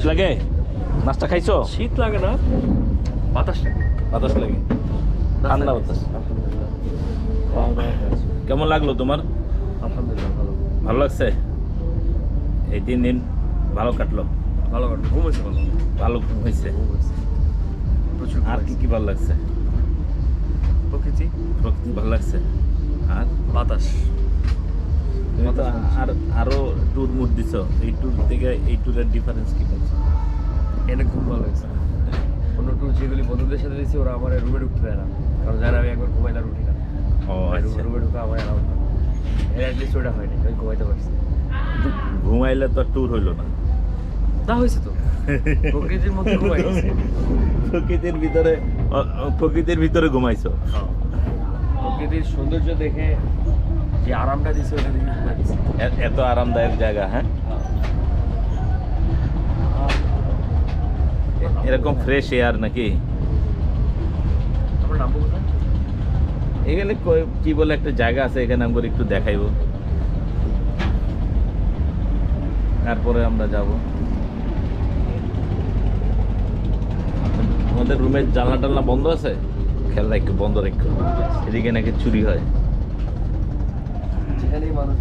লাগে? নাস্তা খাইছো? শীত লাগে না, বাতাস লাগে। বাতাস লাগে, ঠান্ডা বাতাস। খাওয়া দাওয়া হয়েছে। কেমন লাগলো তোমার? আলহামদুলিল্লাহ ভালো। ভালো লাগছে? এই 3 দিন ভালো কাটলো? ভালো কাটলো, ঘুম হয়েছে ভালো। ভালো ঘুম হয়েছে। ঘুম হয়েছে। প্রচুর আর কি কি ভালো লাগছে? প্রকৃতি, প্রকৃতি ভালো লাগছে। আর বাতাস। তুমি তো আরো ট্যুর মুড দিছো, এই ট্যুর থেকে এই ট্যুরের ডিফারেন্স কি পাচ্ছ? এনে ঘুম ভালো হয়েছে। অন্য ট্যুর যেগুলি বন্ধুদের সাথে দিয়েছি ওরা আমার রুমে ঢুকতে দেয় না, কারণ জানে আমি একবার ঘুমাইলাম উঠি না। ও আচ্ছা, রুমে ঢুকা আমার অ্যালাউড না। এর অ্যাটলিস্ট ওটা হয়নি, আমি ঘুমাইতে পারছি। কিন্তু ঘুমাইলে তো ট্যুর হইলো না। তা হয়েছে তো, প্রকৃতির মধ্যে ঘুমাই গেছে। প্রকৃতির ভিতরে ঘুমাইছো। প্রকৃতির সৌন্দর্য দেখে যে আরামটা দিচ্ছে ওটা দেখে ঘুমাই গেছে। এত আরামদায়ক জায়গা, হ্যাঁ? এরকম ফ্রেশ এয়ার নাকি? আমার নাম বলবো না? এখানে কি বলে একটা জায়গা আছে, এখানে আমরা একটু দেখাইবো, তারপরে আমরা যাব। আমাদের রুমের জানলা টালনা বন্ধ আছে, খেয়াল রাখো, বন্ধ রাখো। এদিকে নাকি চুরি হয়। যেখানেই মানুষ